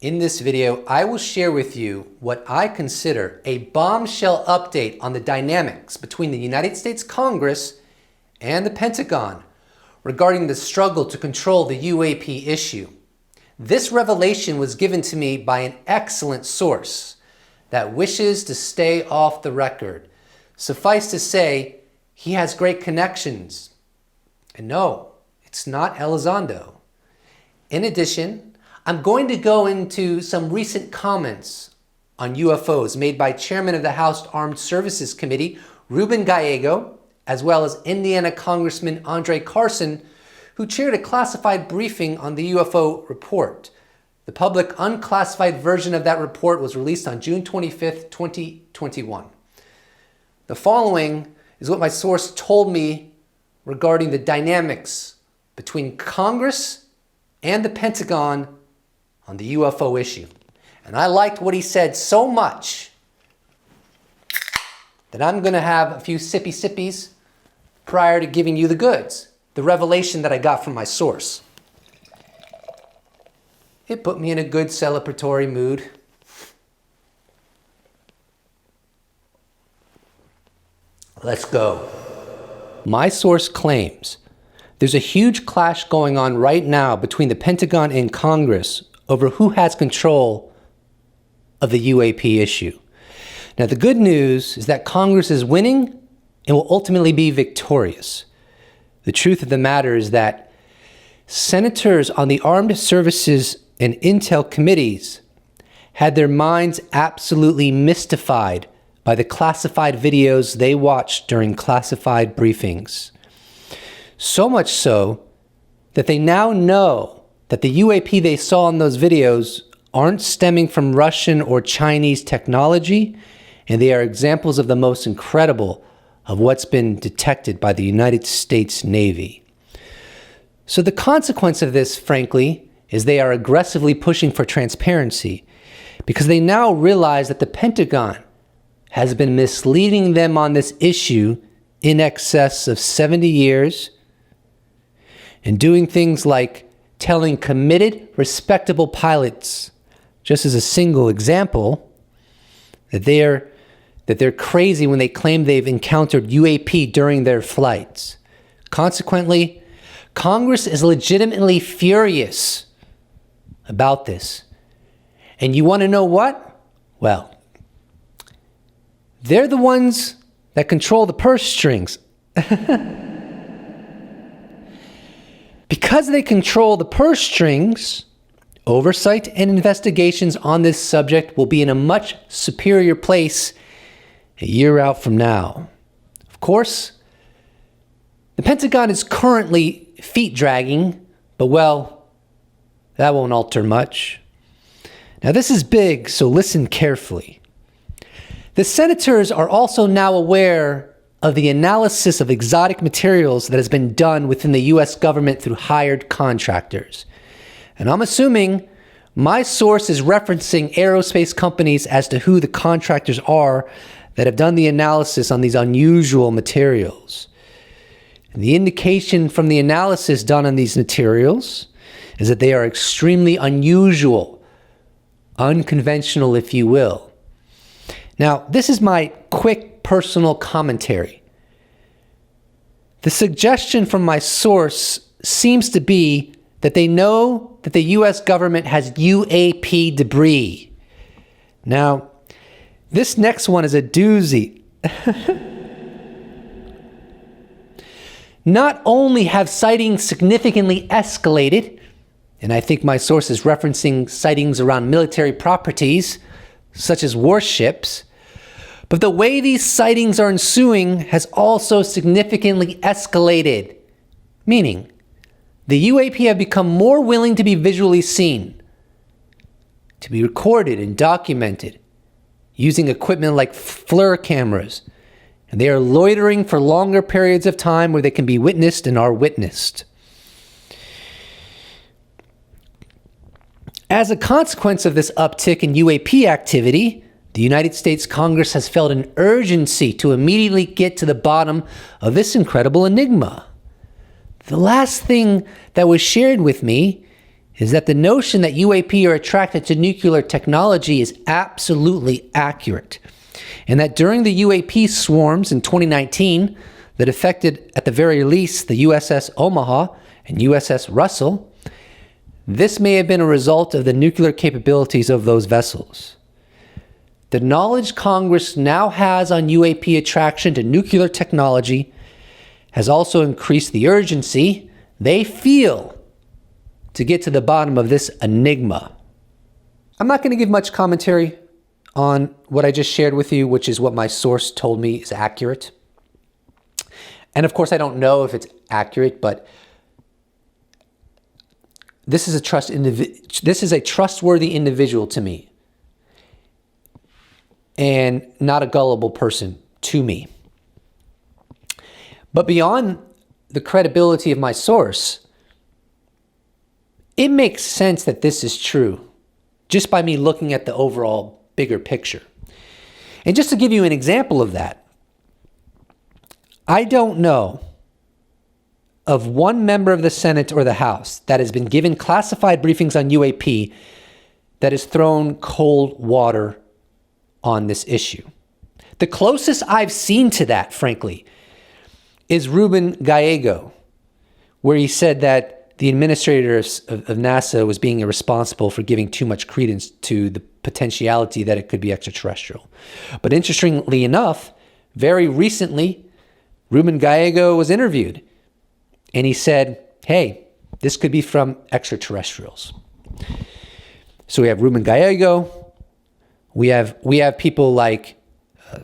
In this video, I will share with you what I consider a bombshell update on the dynamics between the United States Congress and the Pentagon regarding the struggle to control the UAP issue. This revelation was given to me by an excellent source that wishes to stay off the record. Suffice to say, he has great connections. And no, it's not Elizondo. In addition, I'm going to go into some recent comments on UFOs made by Chairman of the House Armed Services Committee, Ruben Gallego, as well as Indiana Congressman Andre Carson, who chaired a classified briefing on the UFO report. The public unclassified version of that report was released on June 25th, 2021. The following is what my source told me regarding the dynamics between Congress and the Pentagon on the UFO issue. And I liked what he said so much that I'm going to have a few sippy-sippies prior to giving you the goods, the revelation that I got from my source. It put me in a good celebratory mood. Let's go. My source claims there's a huge clash going on right now between the Pentagon and Congress over who has control of the UAP issue. Now, the good news is that Congress is winning and will ultimately be victorious. The truth of the matter is that senators on the Armed Services and Intel committees had their minds absolutely mystified by the classified videos they watched during classified briefings. So much so that they now know that the UAP they saw in those videos aren't stemming from Russian or Chinese technology, and they are examples of the most incredible of what's been detected by the United States Navy. So the consequence of this, frankly, is they are aggressively pushing for transparency because they now realize that the Pentagon has been misleading them on this issue in excess of 70 years and doing things like telling committed, respectable pilots, just as a single example, that they're crazy when they claim they've encountered UAP during their flights. Consequently, Congress is legitimately furious about this. And you want to know what? Well, they're the ones that control the purse strings. Because they control the purse strings, oversight and investigations on this subject will be in a much superior place a year out from now. Of course, the Pentagon is currently feet dragging, but well, that won't alter much. Now this is big, so listen carefully. The senators are also now aware of the analysis of exotic materials that has been done within the U.S. government through hired contractors. And I'm assuming my source is referencing aerospace companies as to who the contractors are that have done the analysis on these unusual materials. And the indication from the analysis done on these materials is that they are extremely unusual, unconventional, if you will. Now, this is my quick personal commentary. The suggestion from my source seems to be that they know that the U.S. government has UAP debris. Now, this next one is a doozy. Not only have sightings significantly escalated, and I think my source is referencing sightings around military properties, such as warships, but the way these sightings are ensuing has also significantly escalated, meaning the UAP have become more willing to be visually seen, to be recorded and documented using equipment like FLIR cameras, and they are loitering for longer periods of time where they can be witnessed and are witnessed. As a consequence of this uptick in UAP activity, the United States Congress has felt an urgency to immediately get to the bottom of this incredible enigma. The last thing that was shared with me is that the notion that UAP are attracted to nuclear technology is absolutely accurate, and that during the UAP swarms in 2019 that affected, at the very least, the USS Omaha and USS Russell, this may have been a result of the nuclear capabilities of those vessels. The knowledge Congress now has on UAP attraction to nuclear technology has also increased the urgency they feel to get to the bottom of this enigma. I'm not going to give much commentary on what I just shared with you, which is what my source told me is accurate. And of course, I don't know if it's accurate, but this is a trustworthy individual to me, and not a gullible person to me. But beyond the credibility of my source, it makes sense that this is true just by me looking at the overall bigger picture. And just to give you an example of that, I don't know of one member of the Senate or the House that has been given classified briefings on UAP that has thrown cold water on this issue. The closest I've seen to that, frankly, is Ruben Gallego, where he said that the administrator of NASA was being irresponsible for giving too much credence to the potentiality that it could be extraterrestrial. But interestingly enough, very recently, Ruben Gallego was interviewed, and he said, hey, this could be from extraterrestrials. So we have Ruben Gallego. We have people like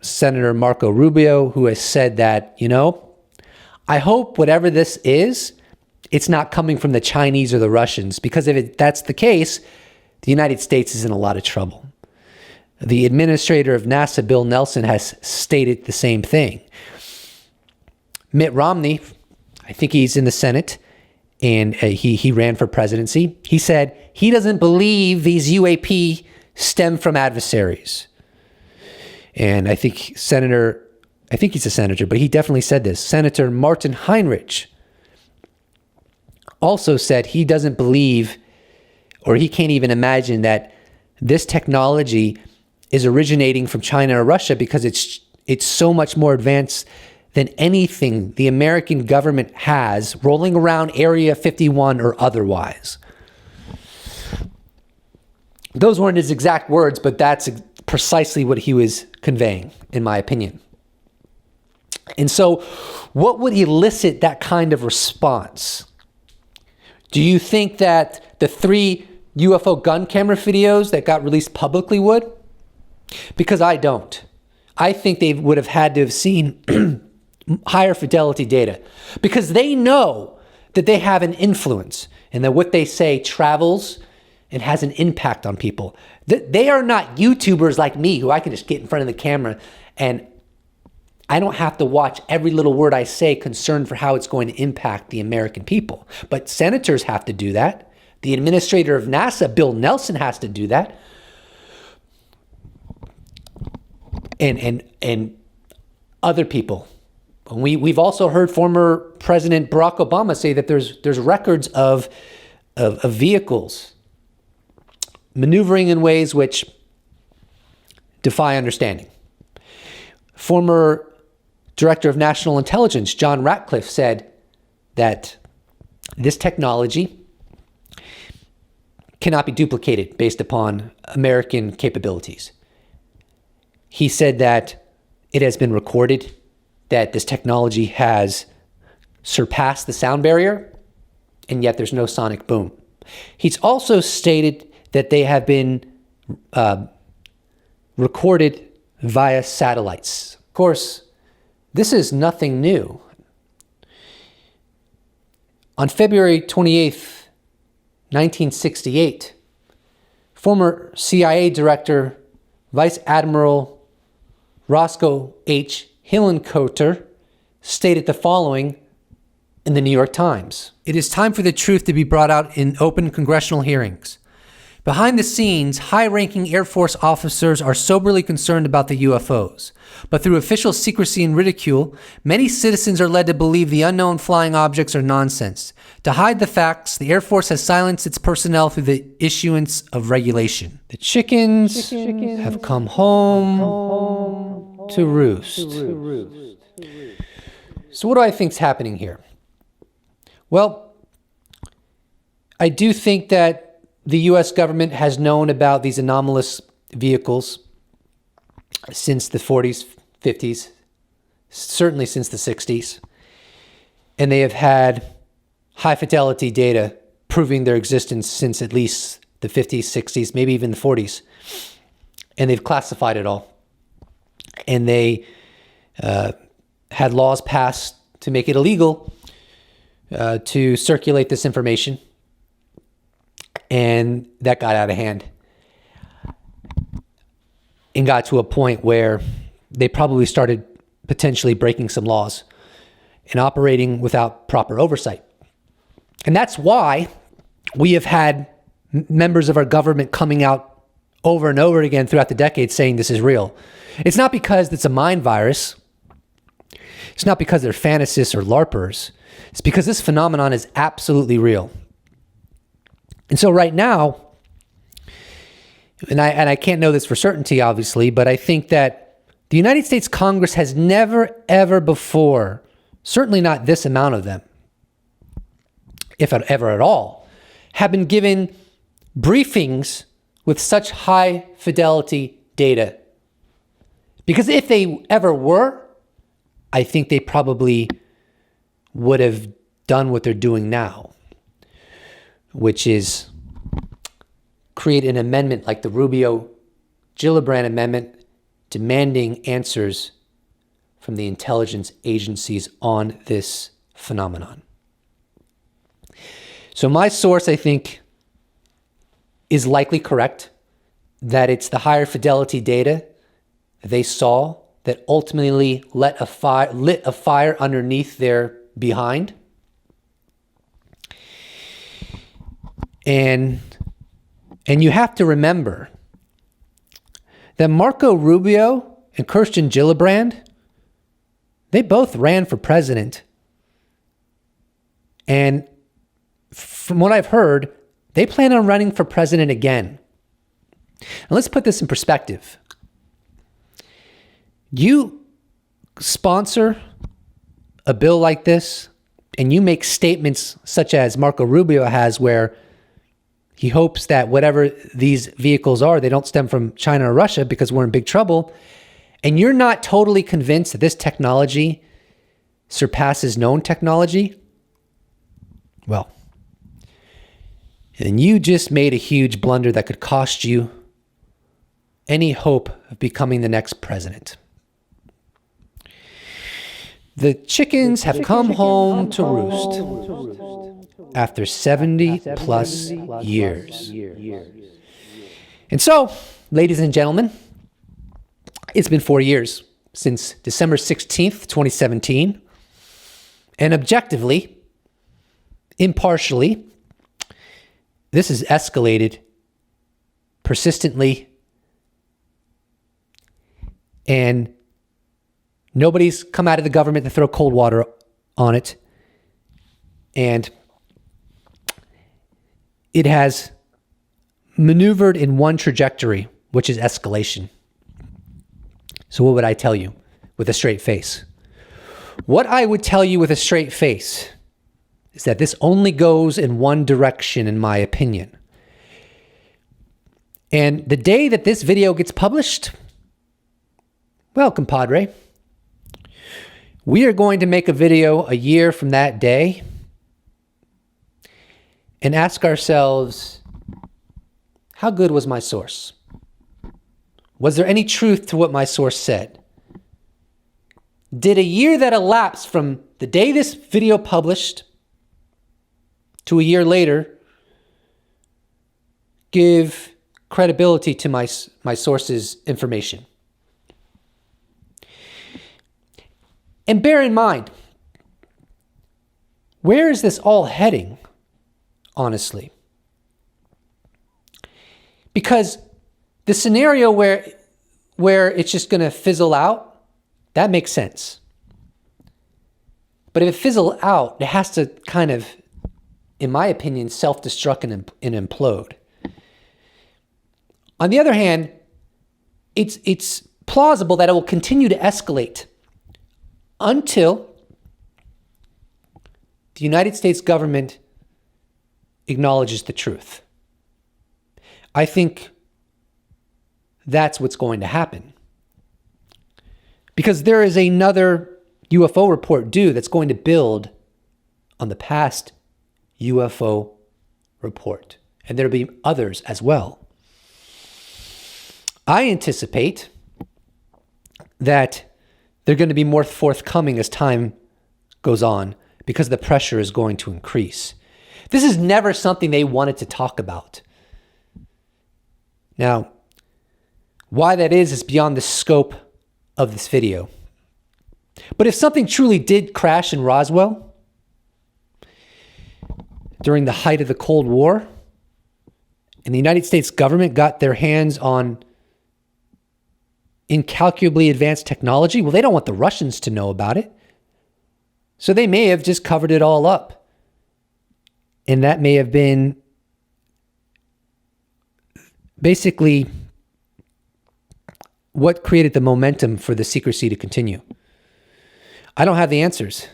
Senator Marco Rubio, who has said that, I hope whatever this is, it's not coming from the Chinese or the Russians, because if that's the case, the United States is in a lot of trouble. The administrator of NASA, Bill Nelson, has stated the same thing. Mitt Romney, I think he's in the Senate, and he ran for presidency. He said he doesn't believe these UAP stem from adversaries. And I think he's a senator, but he definitely said this. Senator Martin Heinrich also said he doesn't believe, or he can't even imagine, that this technology is originating from China or Russia, because it's so much more advanced than anything the American government has rolling around Area 51 or otherwise. Those weren't his exact words, but that's precisely what he was conveying, in my opinion. And so what would elicit that kind of response? Do you think that the 3 UFO gun camera videos that got released publicly would? Because I don't. I think they would have had to have seen higher fidelity data, because they know that they have an influence and that what they say travels and has an impact on people. They are not YouTubers like me, who I can just get in front of the camera and I don't have to watch every little word I say, concerned for how it's going to impact the American people. But senators have to do that. The administrator of NASA, Bill Nelson, has to do that. And other people. We've also heard former President Barack Obama say that there's records of vehicles maneuvering in ways which defy understanding. Former Director of National Intelligence, John Ratcliffe, said that this technology cannot be duplicated based upon American capabilities. He said that it has been recorded that this technology has surpassed the sound barrier, and yet there's no sonic boom. He's also stated that they have been recorded via satellites. Of course, this is nothing new. On February 28th, 1968, former CIA Director Vice Admiral Roscoe H. Hillenkoetter stated the following in the New York Times. It is time for the truth to be brought out in open congressional hearings. Behind the scenes, high-ranking Air Force officers are soberly concerned about the UFOs. But through official secrecy and ridicule, many citizens are led to believe the unknown flying objects are nonsense. To hide the facts, the Air Force has silenced its personnel through the issuance of regulation. The chickens have come home to roost. So what do I think is happening here? Well, I do think that the U.S. government has known about these anomalous vehicles since the 40s, 50s, certainly since the 60s. And they have had high-fidelity data proving their existence since at least the 50s, 60s, maybe even the 40s. And they've classified it all. And they had laws passed to make it illegal to circulate this information. And that got out of hand and got to a point where they probably started potentially breaking some laws and operating without proper oversight. And that's why we have had members of our government coming out over and over again throughout the decades saying this is real. It's not because it's a mind virus. It's not because they're fantasists or LARPers. It's because this phenomenon is absolutely real. And so right now, and I can't know this for certainty, obviously, but I think that the United States Congress has never, ever before, certainly not this amount of them, if ever at all, have been given briefings with such high fidelity data. Because if they ever were, I think they probably would have done what they're doing now, which is create an amendment like the Rubio-Gillibrand Amendment demanding answers from the intelligence agencies on this phenomenon. So my source, I think, is likely correct, that it's the higher fidelity data they saw that ultimately lit a fire underneath their behind. And you have to remember that Marco Rubio and Kirsten Gillibrand, they both ran for president. And from what I've heard, they plan on running for president again. And let's put this in perspective. You sponsor a bill like this, and you make statements such as Marco Rubio has, where he hopes that whatever these vehicles are, they don't stem from China or Russia because we're in big trouble. And you're not totally convinced that this technology surpasses known technology. Well, and you just made a huge blunder that could cost you any hope of becoming the next president. The chickens have come home to roost after 70 plus years. And so, ladies and gentlemen, it's been 4 years since December 16th, 2017. And objectively, impartially, this has escalated persistently. And nobody's come out of the government to throw cold water on it. And it has maneuvered in one trajectory, which is escalation. So what would I tell you with a straight face? What I would tell you with a straight face is that this only goes in one direction, in my opinion. And the day that this video gets published, well, compadre, we are going to make a video a year from that day and ask ourselves, how good was my source? Was there any truth to what my source said? Did a year that elapsed from the day this video published to a year later give credibility to my source's information? And bear in mind, where is this all heading, honestly? Because the scenario where it's just going to fizzle out, that makes sense. But if it fizzles out, it has to kind of, in my opinion, self-destruct and implode. On the other hand, it's plausible that it will continue to escalate until the United States government acknowledges the truth. I think that's what's going to happen. Because there is another UFO report due that's going to build on the past UFO report. And there'll be others as well. I anticipate that they're going to be more forthcoming as time goes on because the pressure is going to increase. This is never something they wanted to talk about. Now, why that is beyond the scope of this video. But if something truly did crash in Roswell during the height of the Cold War, and the United States government got their hands on incalculably advanced technology, well, they don't want the Russians to know about it. So they may have just covered it all up. And that may have been basically what created the momentum for the secrecy to continue. I don't have the answers.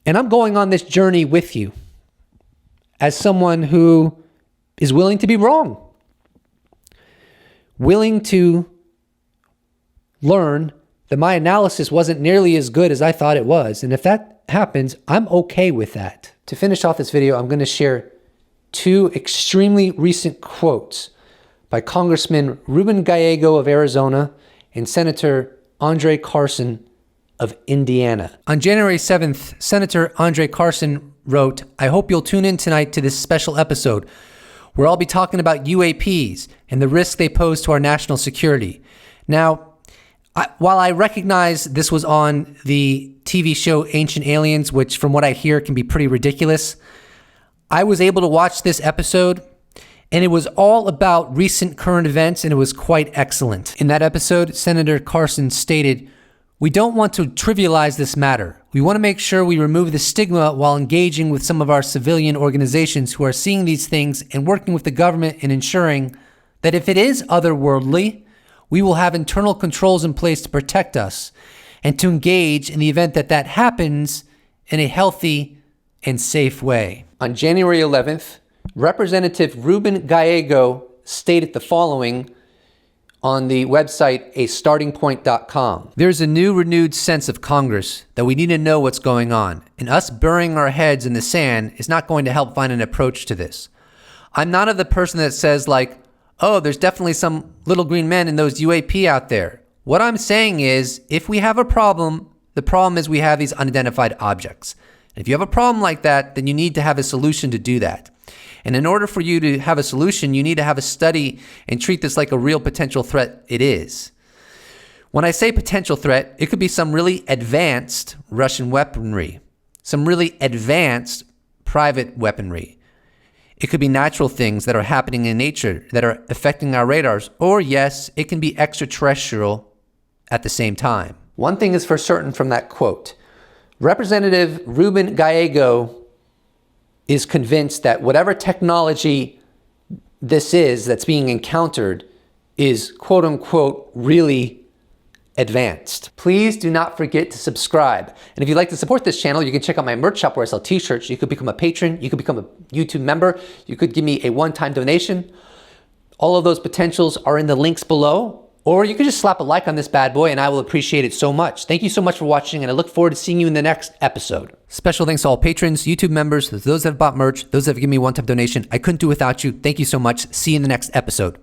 And I'm going on this journey with you as someone who is willing to be wrong, willing to learn that my analysis wasn't nearly as good as I thought it was. And if that happens, I'm okay with that. To finish off this video, I'm going to share two extremely recent quotes by Congressman Ruben Gallego of Arizona and Senator Andre Carson of Indiana. On January 7th, Senator Andre Carson wrote, "I hope you'll tune in tonight to this special episode where I'll be talking about UAPs and the risk they pose to our national security." Now, while I recognize this was on the TV show Ancient Aliens, which from what I hear can be pretty ridiculous, I was able to watch this episode and it was all about recent current events and it was quite excellent. In that episode, Senator Carson stated, "We don't want to trivialize this matter. We want to make sure we remove the stigma while engaging with some of our civilian organizations who are seeing these things and working with the government in ensuring that if it is otherworldly, we will have internal controls in place to protect us and to engage in the event that that happens in a healthy and safe way." On January 11th, Representative Ruben Gallego stated the following on the website astartingpoint.com. "There's a new renewed sense of Congress that we need to know what's going on, and us burying our heads in the sand is not going to help find an approach to this. I'm not of the person that says like, oh, there's definitely some little green men in those UAP out there. What I'm saying is, if we have a problem, the problem is we have these unidentified objects. And if you have a problem like that, then you need to have a solution to do that. And in order for you to have a solution, you need to have a study and treat this like a real potential threat it is. When I say potential threat, it could be some really advanced Russian weaponry, some really advanced private weaponry. It could be natural things that are happening in nature that are affecting our radars, or yes, it can be extraterrestrial at the same time." One thing is for certain from that quote. Representative Ruben Gallego is convinced that whatever technology this is that's being encountered is quote unquote really advanced. Please do not forget to subscribe. And if you'd like to support this channel, you can check out my merch shop where I sell t-shirts. You could become a patron. You could become a YouTube member. You could give me a one-time donation. All of those potentials are in the links below. Or you could just slap a like on this bad boy and I will appreciate it so much. Thank you so much for watching and I look forward to seeing you in the next episode. Special thanks to all patrons, YouTube members, those that have bought merch, those that have given me a one-time donation. I couldn't do without you. Thank you so much. See you in the next episode.